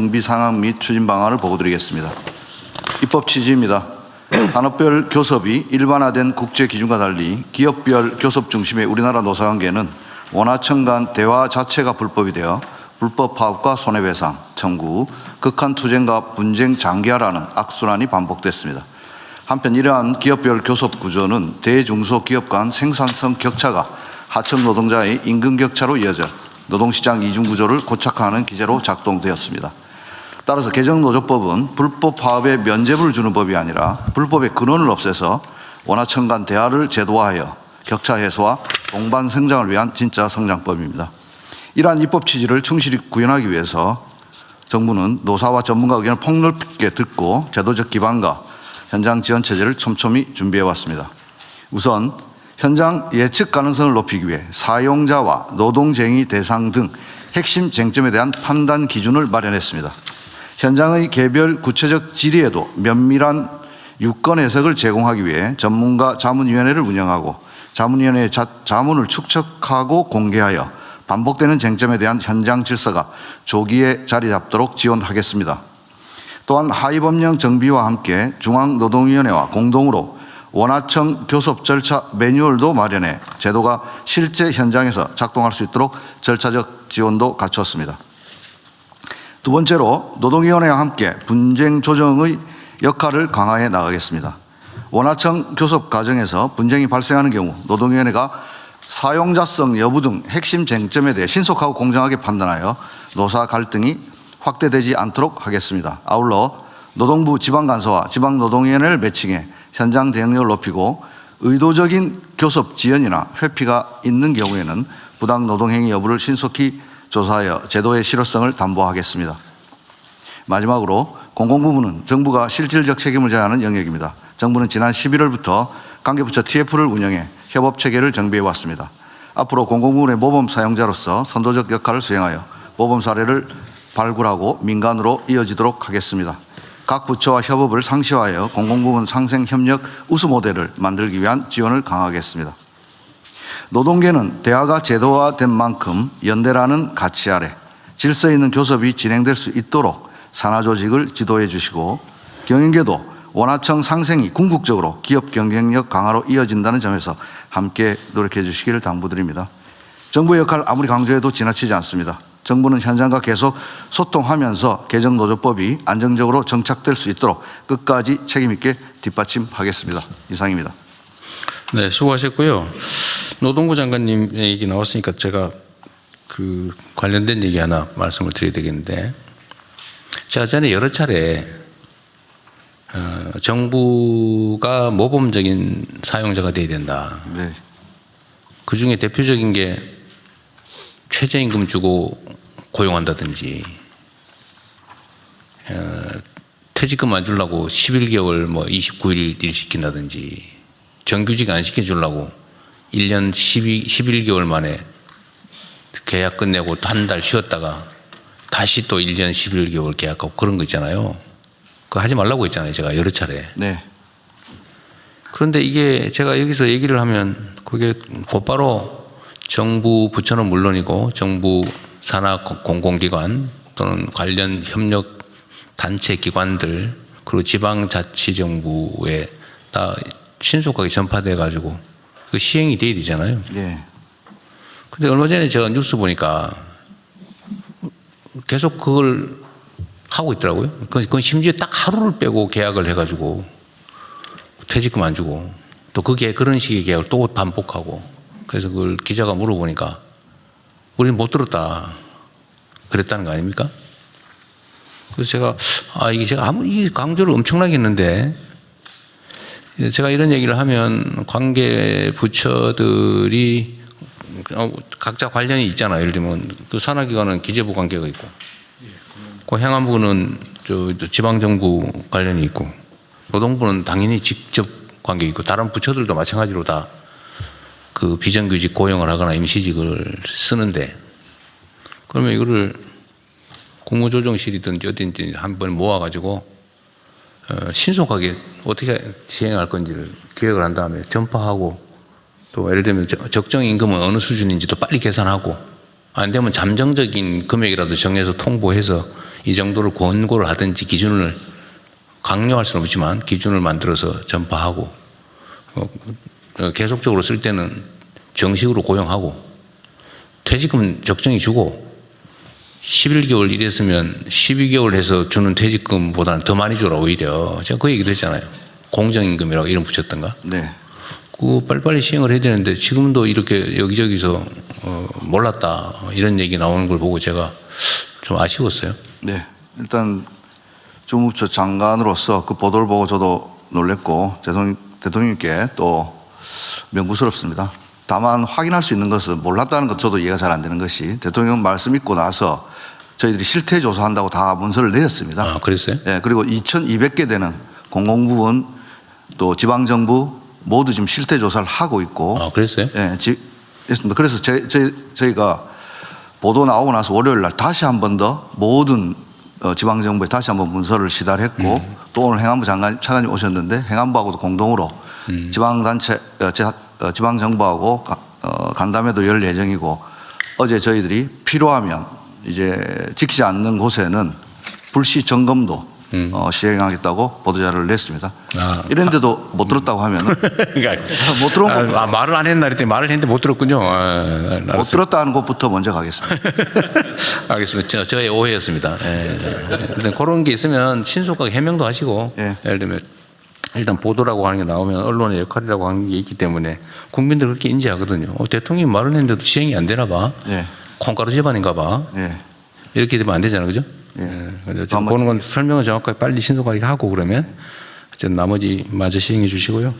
정비 상황 및 추진 방안을 보고드리겠습니다. 입법 취지입니다. 산업별 교섭이 일반화된 국제 기준과 달리 기업별 교섭 중심의 우리나라 노사관계는 원하청 간 대화 자체가 불법이 되어 불법 파업과 손해배상 청구, 극한 투쟁과 분쟁 장기화라는 악순환이 반복됐습니다. 한편 이러한 기업별 교섭 구조는 대중소기업 간 생산성 격차가 하청 노동자의 임금 격차로 이어져 노동시장 이중구조를 고착화하는 기제로 작동되었습니다. 따라서 개정노조법은 불법 파업에 면죄부를 주는 법이 아니라 불법의 근원을 없애서 원하청 간 대화를 제도화하여 격차 해소와 동반 성장을 위한 진짜 성장법입니다. 이러한 입법 취지를 충실히 구현하기 위해서 정부는 노사와 전문가 의견을 폭넓게 듣고 제도적 기반과 현장 지원 체제를 촘촘히 준비해 왔습니다. 우선 현장 예측 가능성을 높이기 위해 사용자와 노동쟁의 대상 등 핵심 쟁점에 대한 판단 기준을 마련했습니다. 현장의 개별 구체적 질의에도 면밀한 유권 해석을 제공하기 위해 전문가 자문위원회를 운영하고 자문위원회의 자문을 축적하고 공개하여 반복되는 쟁점에 대한 현장 질서가 조기에 자리 잡도록 지원하겠습니다. 또한 하위법령 정비와 함께 중앙노동위원회와 공동으로 원하청 교섭 절차 매뉴얼도 마련해 제도가 실제 현장에서 작동할 수 있도록 절차적 지원도 갖추었습니다. 두 번째로 노동위원회와 함께 분쟁 조정의 역할을 강화해 나가겠습니다. 원하청 교섭 과정에서 분쟁이 발생하는 경우 노동위원회가 사용자성 여부 등 핵심 쟁점에 대해 신속하고 공정하게 판단하여 노사 갈등이 확대되지 않도록 하겠습니다. 아울러 노동부 지방간사와 지방노동위원회를 매칭해 현장 대응력을 높이고 의도적인 교섭 지연이나 회피가 있는 경우에는 부당 노동행위 여부를 신속히 조사하여 제도의 실효성을 담보하겠습니다. 마지막으로 공공부문은 정부가 실질적 책임을 져야 하는 영역입니다. 정부는 지난 11월부터 관계부처 TF를 운영해 협업체계를 정비해 왔습니다. 앞으로 공공부문의 모범 사용자로서 선도적 역할을 수행하여 모범 사례를 발굴하고 민간으로 이어지도록 하겠습니다. 각 부처와 협업을 상시화하여 공공부문 상생협력 우수 모델을 만들기 위한 지원을 강화하겠습니다. 노동계는 대화가 제도화된 만큼 연대라는 가치 아래 질서 있는 교섭이 진행될 수 있도록 산하조직을 지도해 주시고 경영계도 원하청 상생이 궁극적으로 기업 경쟁력 강화로 이어진다는 점에서 함께 노력해 주시기를 당부드립니다. 정부의 역할 아무리 강조해도 지나치지 않습니다. 정부는 현장과 계속 소통하면서 개정노조법이 안정적으로 정착될 수 있도록 끝까지 책임 있게 뒷받침하겠습니다. 이상입니다. 네, 수고하셨고요. 노동부 장관님 얘기 나왔으니까 제가 그 관련된 얘기 하나 말씀을 드려야 되겠는데, 제가 전에 여러 차례 정부가 모범적인 사용자가 돼야 된다. 네. 그 중에 대표적인 게 최저임금 주고 고용한다든지, 퇴직금 안 주려고 11개월 뭐 29일 일 시킨다든지, 정규직 안 시켜주려고 1년 11개월 만에 계약 끝내고 한 달 쉬었다가 다시 또 1년 11개월 계약하고 그런 거 있잖아요. 그거 하지 말라고 했잖아요, 제가 여러 차례. 네. 그런데 이게 제가 여기서 얘기를 하면 그게 곧바로 정부 부처는 물론이고 정부 산하 공공기관 또는 관련 협력 단체 기관들 그리고 지방자치정부에 다 신속하게 전파돼 가지고 그 시행이 돼야 되잖아요. 네. 근데 얼마 전에 제가 뉴스 보니까 계속 그걸 하고 있더라고요. 그건 심지어 딱 하루를 빼고 계약을 해가지고 퇴직금 안 주고 또 그게 그런 식의 계약을 또 반복하고, 그래서 그걸 기자가 물어보니까 우리는 못 들었다 그랬다는 거 아닙니까? 그래서 제가 이게 제가 아무리 강조를 엄청나게 했는데, 제가 이런 얘기를 하면 관계 부처들이 각자 관련이 있잖아요. 예를 들면 그 산하기관은 기재부 관계가 있고, 그 행안부는 지방정부 관련이 있고, 노동부는 당연히 직접 관계 있고, 다른 부처들도 마찬가지로 다 그 비정규직 고용을 하거나 임시직을 쓰는데, 그러면 이거를 국무조정실이든지 어딘지 한번 모아가지고 신속하게 어떻게 시행할 건지를 기획을 한 다음에 전파하고, 또 예를 들면 적정 임금은 어느 수준인지도 빨리 계산하고, 안 되면 잠정적인 금액이라도 정해서 통보해서 이 정도를 권고를 하든지 기준을 강요할 수는 없지만 기준을 만들어서 전파하고 계속적으로 쓸 때는 정식으로 고용하고 퇴직금 적정히 주고 11개월 일했으면 12개월 해서 주는 퇴직금보다는 더 많이 줘라 오히려. 제가 그 얘기도 했잖아요. 공정임금이라고 이름 붙였던가. 네. 그거 빨리빨리 시행을 해야 되는데 지금도 이렇게 여기저기서 몰랐다 이런 얘기 나오는 걸 보고 제가 좀 아쉬웠어요. 네. 일단 주무부처 장관으로서 그 보도를 보고 저도 놀랬고 대통령님께 또 명부스럽습니다. 다만 확인할 수 있는 것은 몰랐다는 것 저도 이해가 잘 안 되는 것이 대통령 말씀 있고 나서 저희들이 실태 조사한다고 다 문서를 내렸습니다. 아, 그랬어요? 예, 그리고 2,200개 되는 공공부문 또 지방정부 모두 지금 실태 조사를 하고 있고. 아, 그랬어요? 예, 했습니다. 그래서 저희가 보도 나오고 나서 월요일 날 다시 한 번 더 모든 지방정부에 다시 한번 문서를 시달했고 또 오늘 행안부 차관님 오셨는데 행안부하고도 공동으로 지방단체, 지방정부하고 간담회도 열 예정이고 어제 저희들이 필요하면 이제 지키지 않는 곳에는 불시 점검도 시행하겠다고 보도자료를 냈습니다. 아. 이런데도 못 들었다고 하면은 그러니까 못 들은 거 말을 안 했나 그랬더니 말을 했는데 못 들었군요. 못 들었다는 것부터 먼저 가겠습니다. 알겠습니다. 저의 오해였습니다. 일단 그런 게 있으면 신속하게 해명도 하시고 예. 예를 들면 일단 보도라고 하는 게 나오면 언론의 역할이라고 하는 게 있기 때문에 국민들 그렇게 인지하거든요. 대통령이 말을 했는데도 시행이 안 되나 봐. 예. 콩가루 집안인가 봐. 예. 이렇게 되면 안 되잖아요. 그죠? 예. 좀 보는 건 설명을 정확하게 빨리 신속하게 하고 그러면 나머지 마저 시행해 주시고요.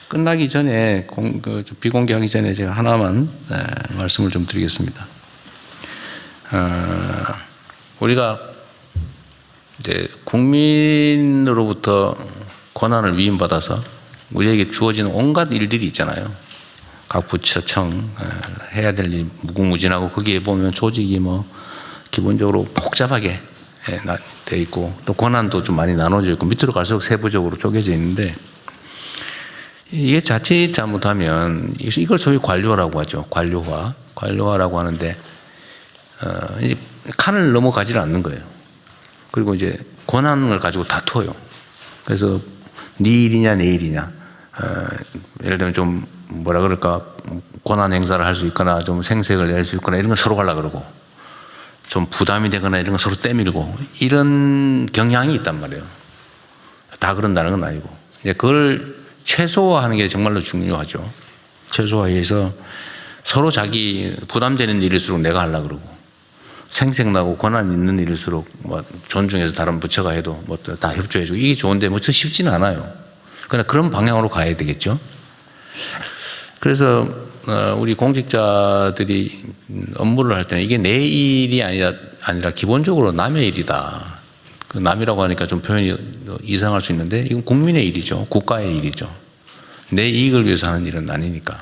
끝나기 전에 비공개하기 전에 제가 하나만 말씀을 좀 드리겠습니다. 우리가 이제 국민으로부터 권한을 위임받아서 우리에게 주어지는 온갖 일들이 있잖아요. 각 부처청 해야 될 일 무궁무진하고 거기에 보면 조직이 뭐 기본적으로 복잡하게 돼 있고 또 권한도 좀 많이 나눠져 있고 밑으로 갈수록 세부적으로 쪼개져 있는데 이게 자칫 잘못하면 이걸 소위 관료라고 하죠. 관료화라고 하는데 이제 칸을 넘어가지를 않는 거예요. 그리고 이제 권한을 가지고 다투어요. 그래서 네 일이냐 내 일이냐. 예를 들면 좀 뭐라 그럴까 권한 행사를 할 수 있거나 좀 생색을 낼 수 있거나 이런 걸 서로 하려고 그러고 좀 부담이 되거나 이런 걸 서로 떼밀고 이런 경향이 있단 말이에요. 다 그런다는 건 아니고 이제 그걸 최소화하는 게 정말로 중요하죠. 최소화해서 서로 자기 부담되는 일일수록 내가 하려고 그러고 생색나고 권한 있는 일일수록 뭐 존중해서 다른 부처가 해도 뭐 다 협조해주고 이게 좋은데 뭐 쉽지는 않아요. 그러나 그런 방향으로 가야 되겠죠. 그래서 우리 공직자들이 업무를 할 때는 이게 내 일이 아니라 기본적으로 남의 일이다. 그 남이라고 하니까 좀 표현이 이상할 수 있는데 이건 국민의 일이죠. 국가의 일이죠. 내 이익을 위해서 하는 일은 아니니까.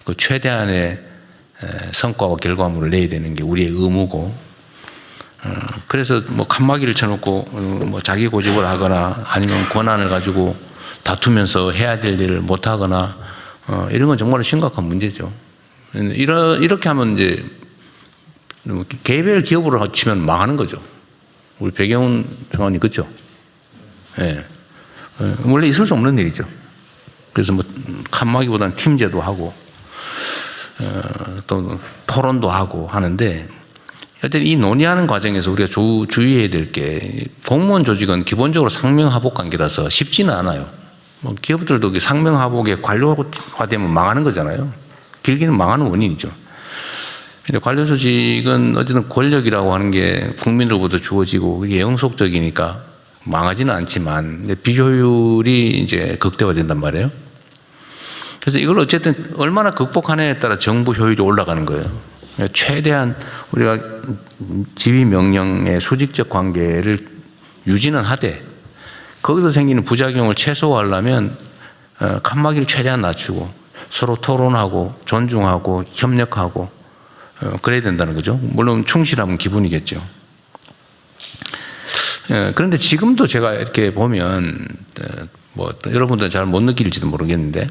그 최대한의 성과와 결과물을 내야 되는 게 우리의 의무고. 그래서 뭐 칸막이를 쳐놓고 뭐 자기 고집을 하거나 아니면 권한을 가지고 다투면서 해야 될 일을 못 하거나 이런 건 정말 심각한 문제죠. 이렇게 하면 이제 개별 기업으로 치면 망하는 거죠. 우리 배경훈 장관님 그렇죠? 예. 원래 있을 수 없는 일이죠. 그래서 뭐 칸막이보다는 팀제도 하고 또 토론도 하고 하는데 하여튼 이 논의하는 과정에서 우리가 주의해야 될 게 공무원 조직은 기본적으로 상명하복 관계라서 쉽지는 않아요. 뭐 기업들도 상명하복에 관료화되면 망하는 거잖아요. 길게는 망하는 원인이죠. 근데 관료 조직은 어쨌든 권력이라고 하는 게 국민으로부터 주어지고 이게 영속적이니까 망하지는 않지만 비효율이 이제 극대화된단 말이에요. 그래서 이걸 어쨌든 얼마나 극복하느냐에 따라 정부 효율이 올라가는 거예요. 최대한 우리가 지휘 명령의 수직적 관계를 유지는 하되 거기서 생기는 부작용을 최소화하려면 칸막이를 최대한 낮추고 서로 토론하고 존중하고 협력하고 그래야 된다는 거죠. 물론 충실하면 기본이겠죠. 그런데 지금도 제가 이렇게 보면 뭐 여러분들은 잘 못 느낄지도 모르겠는데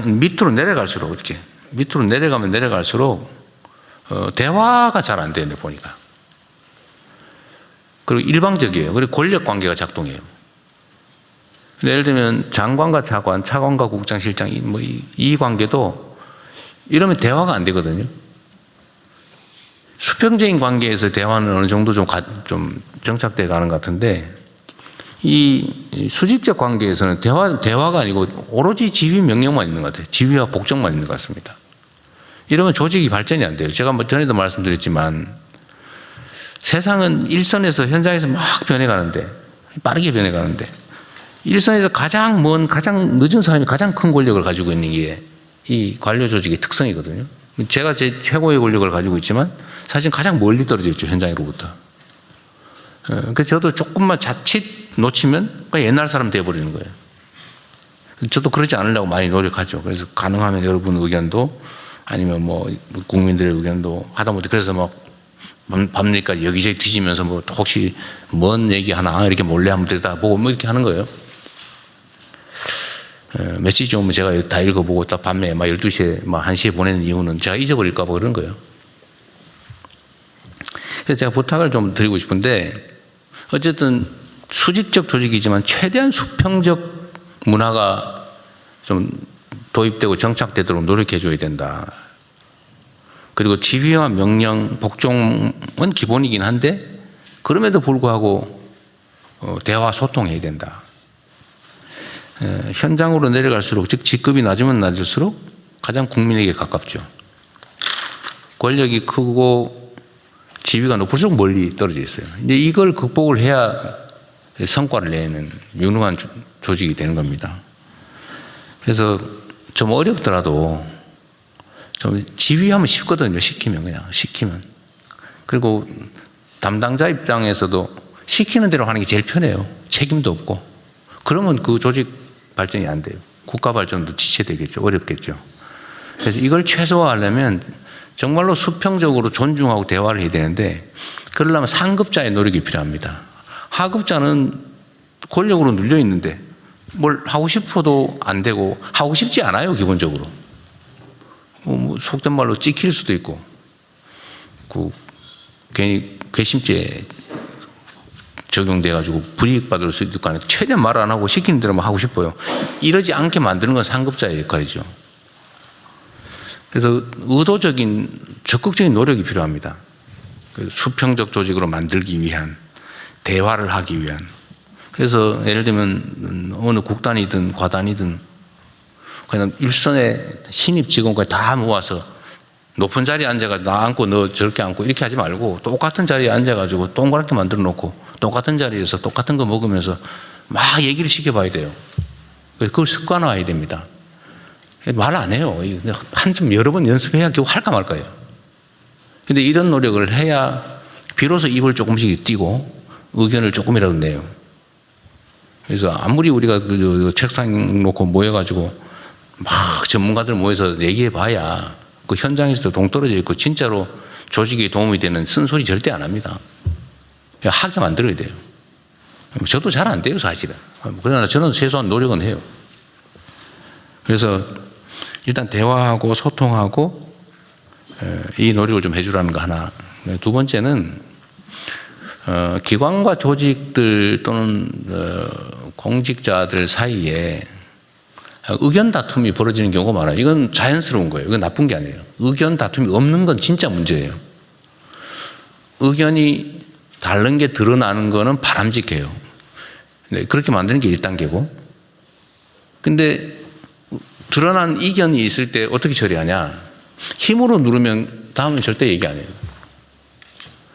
밑으로 내려갈수록 이렇게 밑으로 내려가면 내려갈수록 대화가 잘 안 되네 보니까 그리고 일방적이에요. 그리고 권력 관계가 작동해요. 예를 들면 장관과 차관, 차관과 국장, 실장 이 관계도 이러면 대화가 안 되거든요. 수평적인 관계에서 대화는 어느 정도 좀 정착돼 가는 것 같은데 이 수직적 관계에서는 대화가 아니고 오로지 지휘 명령만 있는 것 같아요. 지휘와 복종만 있는 것 같습니다. 이러면 조직이 발전이 안 돼요. 제가 뭐 전에도 말씀드렸지만 세상은 일선에서 현장에서 막 변해가는데 빠르게 변해가는데 일선에서 가장 늦은 사람이 가장 큰 권력을 가지고 있는 게 이 관료 조직의 특성이거든요. 제가 제 최고의 권력을 가지고 있지만 사실 가장 멀리 떨어져 있죠. 현장으로부터. 그래서 저도 조금만 자칫 놓치면 그냥 옛날 사람 돼버리는 거예요. 저도 그러지 않으려고 많이 노력하죠. 그래서 가능하면 여러분 의견도 아니면 뭐 국민들의 의견도 하다못해 그래서 막 밤늦게까지 여기저기 뒤지면서 뭐 혹시 뭔 얘기 하나 이렇게 몰래 한번 들여다보고 뭐 이렇게 하는 거예요. 며칠 좀 제가 다 읽어보고 딱 밤에 막 12시에 막 1시에 보내는 이유는 제가 잊어버릴까 봐 그런 거예요. 그래서 제가 부탁을 좀 드리고 싶은데 어쨌든 수직적 조직이지만 최대한 수평적 문화가 좀 도입되고 정착되도록 노력해 줘야 된다. 그리고 지휘와 명령, 복종은 기본이긴 한데 그럼에도 불구하고 대화 소통해야 된다. 현장으로 내려갈수록 즉 직급이 낮으면 낮을수록 가장 국민에게 가깝죠. 권력이 크고 지위가 높을수록 멀리 떨어져 있어요. 이제 이걸 극복을 해야 성과를 내는 유능한 조직이 되는 겁니다. 그래서 좀 어렵더라도 좀 지휘하면 쉽거든요. 시키면. 그리고 담당자 입장에서도 시키는 대로 하는 게 제일 편해요. 책임도 없고. 그러면 그 조직 발전이 안 돼요. 국가 발전도 지체되겠죠. 어렵겠죠. 그래서 이걸 최소화하려면 정말로 수평적으로 존중하고 대화를 해야 되는데 그러려면 상급자의 노력이 필요합니다. 하급자는 권력으로 눌려 있는데 뭘 하고 싶어도 안 되고 하고 싶지 않아요. 기본적으로. 뭐 속된 말로 찍힐 수도 있고 괜히 괘씸죄 적용돼가지고 불이익 받을 수도 있고 하니까 최대한 말 안 하고 시키는 대로만 하고 싶어요. 이러지 않게 만드는 건 상급자의 역할이죠. 그래서 의도적인 적극적인 노력이 필요합니다. 수평적 조직으로 만들기 위한 대화를 하기 위한. 그래서 예를 들면 어느 국단이든 과단이든 그냥 일선에 신입 직원까지 다 모아서 높은 자리에 앉아가지고 나 앉고 너 저렇게 앉고 이렇게 하지 말고 똑같은 자리에 앉아가지고 동그랗게 만들어 놓고 똑같은 자리에서 똑같은 거 먹으면서 막 얘기를 시켜봐야 돼요. 그걸 습관화해야 됩니다. 말 안 해요. 한참 여러 번 연습해야 겨우 할까 말까요. 근데 이런 노력을 해야 비로소 입을 조금씩 띄고 의견을 조금이라도 내요. 그래서 아무리 우리가 그 책상 놓고 모여가지고 막 전문가들 모여서 얘기해 봐야 그 현장에서도 동떨어져 있고 진짜로 조직에 도움이 되는 쓴소리 절대 안 합니다. 하게 만들어야 돼요. 저도 잘 안 돼요, 사실은. 그러나 저는 최소한 노력은 해요. 그래서 일단 대화하고 소통하고 이 노력을 좀 해주라는 거 하나. 두 번째는 기관과 조직들 또는 공직자들 사이에 의견 다툼이 벌어지는 경우가 많아요. 이건 자연스러운 거예요. 이건 나쁜 게 아니에요. 의견 다툼이 없는 건 진짜 문제예요. 의견이 다른 게 드러나는 거는 바람직해요. 네, 그렇게 만드는 게 1단계고. 근데 드러난 이견이 있을 때 어떻게 처리하냐. 힘으로 누르면 다음엔 절대 얘기 안 해요.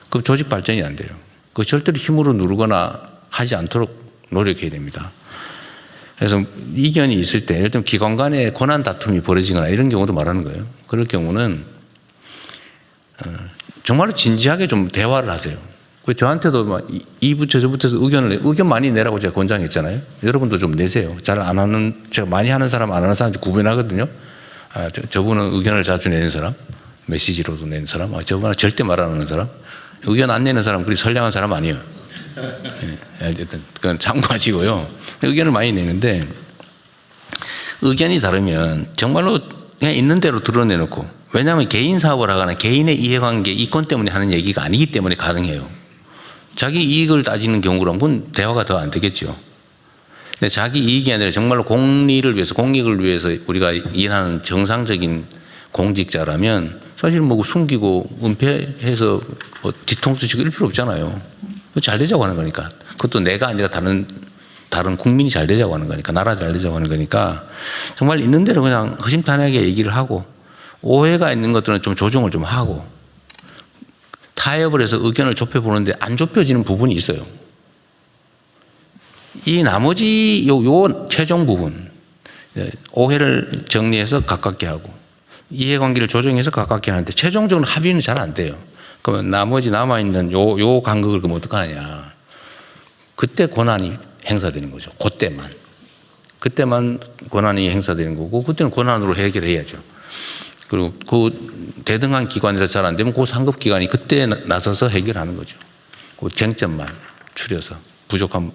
그럼 조직 발전이 안 돼요. 그 절대로 힘으로 누르거나 하지 않도록 노력해야 됩니다. 그래서 이견이 있을 때 예를 들면 기관 간의 권한 다툼이 벌어지거나 이런 경우도 말하는 거예요. 그럴 경우는 정말로 진지하게 좀 대화를 하세요. 저한테도 막 이 부처 저 부처에서 의견 많이 내라고 제가 권장했잖아요. 여러분도 좀 내세요. 잘 안 하는, 제가 많이 하는 사람 안 하는 사람 구분하거든요. 저분은 의견을 자주 내는 사람, 메시지로도 내는 사람, 저분은 절대 말 안 하는 사람, 의견 안 내는 사람 그리 선량한 사람 아니에요. 그건 참고하시고요. 의견을 많이 내는데 의견이 다르면 정말로 그냥 있는 대로 드러내놓고, 왜냐하면 개인 사업을 하거나 개인의 이해관계, 이권 때문에 하는 얘기가 아니기 때문에 가능해요. 자기 이익을 따지는 경우라면 그건 대화가 더 안 되겠죠. 근데 자기 이익이 아니라 정말로 공리를 위해서, 공익을 위해서 우리가 일하는 정상적인 공직자라면 사실 뭐 숨기고 은폐해서 뭐 뒤통수 치고 이럴 필요 없잖아요. 잘 되자고 하는 거니까. 그것도 내가 아니라 다른 국민이 잘 되자고 하는 거니까, 나라 잘 되자고 하는 거니까 정말 있는 대로 그냥 허심탄회하게 얘기를 하고, 오해가 있는 것들은 좀 조정을 좀 하고, 타협을 해서 의견을 좁혀보는데 안 좁혀지는 부분이 있어요. 이 나머지 요 최종 부분, 오해를 정리해서 가깝게 하고 이해관계를 조정해서 가깝게 하는데 최종적으로 합의는 잘 안 돼요. 그러면 나머지 남아있는 요 간극을 그럼 어떡하냐. 그때 권한이 행사되는 거죠. 그때만 권한이 행사되는 거고, 그때는 권한으로 해결해야죠. 그리고 그 대등한 기관이라 잘 안 되면 그 상급 기관이 그때 나서서 해결하는 거죠. 그 쟁점만 추려서 부족한,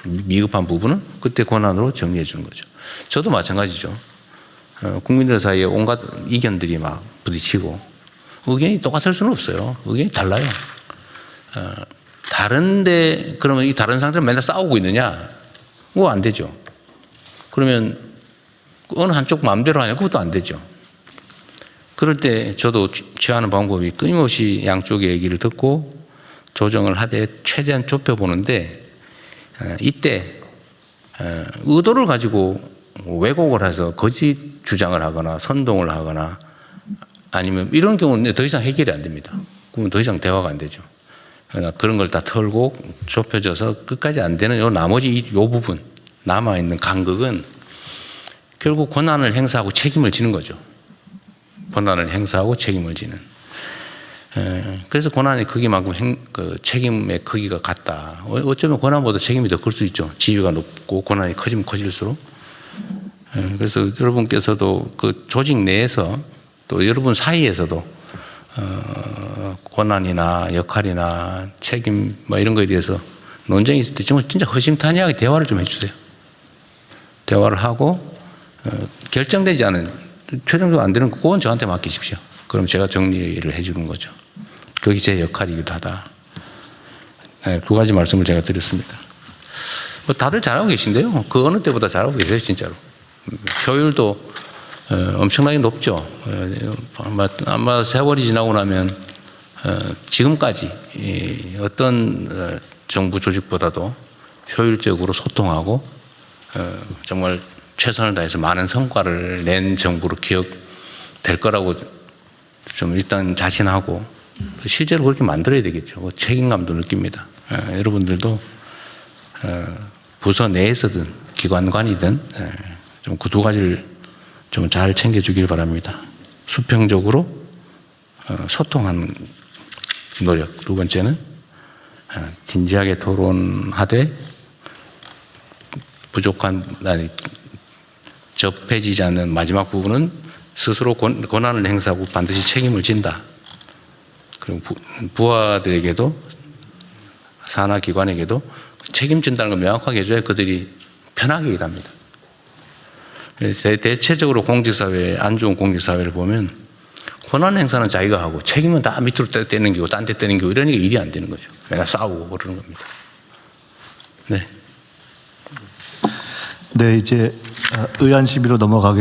미흡한 부분은 그때 권한으로 정리해 주는 거죠. 저도 마찬가지죠. 국민들 사이에 온갖 이견들이 막 부딪히고 의견이 똑같을 수는 없어요. 의견이 달라요. 다른데 그러면 이 다른 상태로 맨날 싸우고 있느냐? 그거 안 되죠. 그러면 어느 한쪽 마음대로 하냐? 그것도 안 되죠. 그럴 때 저도 취하는 방법이 끊임없이 양쪽의 얘기를 듣고 조정을 하되 최대한 좁혀보는데, 이때 의도를 가지고 왜곡을 해서 거짓 주장을 하거나 선동을 하거나 아니면 이런 경우는 더 이상 해결이 안 됩니다. 그러면 더 이상 대화가 안 되죠. 그러니까 그런 걸 다 털고 좁혀져서 끝까지 안 되는 요 나머지 요 부분 남아있는 간극은 결국 권한을 행사하고 책임을 지는 거죠. 권한을 행사하고 책임을 지는. 그래서 권한의 크기만큼 책임의 크기가 같다. 어쩌면 권한보다 책임이 더 클 수 있죠. 지위가 높고 권한이 커지면 커질수록. 그래서 여러분께서도 그 조직 내에서 또 여러분 사이에서도 권한이나 역할이나 책임 뭐 이런 거에 대해서 논쟁이 있을 때 진짜 허심탄회하게 대화를 좀 해주세요. 대화를 하고 결정되지 않은, 최종적으로 안 되는 그건 저한테 맡기십시오. 그럼 제가 정리를 해주는 거죠. 그게 제 역할이기도 하다. 두 가지 말씀을 제가 드렸습니다. 뭐 다들 잘하고 계신데요. 그 어느 때보다 잘하고 계세요, 진짜로. 효율도 엄청나게 높죠. 아마 세월이 지나고 나면 지금까지 어떤 정부 조직보다도 효율적으로 소통하고 정말 최선을 다해서 많은 성과를 낸 정부로 기억될 거라고 좀 일단 자신하고, 실제로 그렇게 만들어야 되겠죠. 책임감도 느낍니다. 여러분들도 부서 내에서든 기관관이든 좀 그 두 가지를 좀 잘 챙겨주길 바랍니다. 수평적으로 소통하는 노력. 두 번째는 진지하게 토론하되 부족한, 접해지지 않는 마지막 부분은 스스로 권한을 행사하고 반드시 책임을 진다. 그리고 부하들에게도, 산하기관에게도 책임진다는 걸 명확하게 해줘야 그들이 편하게 일합니다. 대체적으로 공직사회, 안 좋은 공직사회를 보면 권한 행사는 자기가 하고 책임은 다 밑으로 떼는 거고 딴 데 떼는 거고 이러니까 일이 안 되는 거죠. 맨날 싸우고 그러는 겁니다. 네. 네, 이제 의안 심의로 넘어가겠습니다.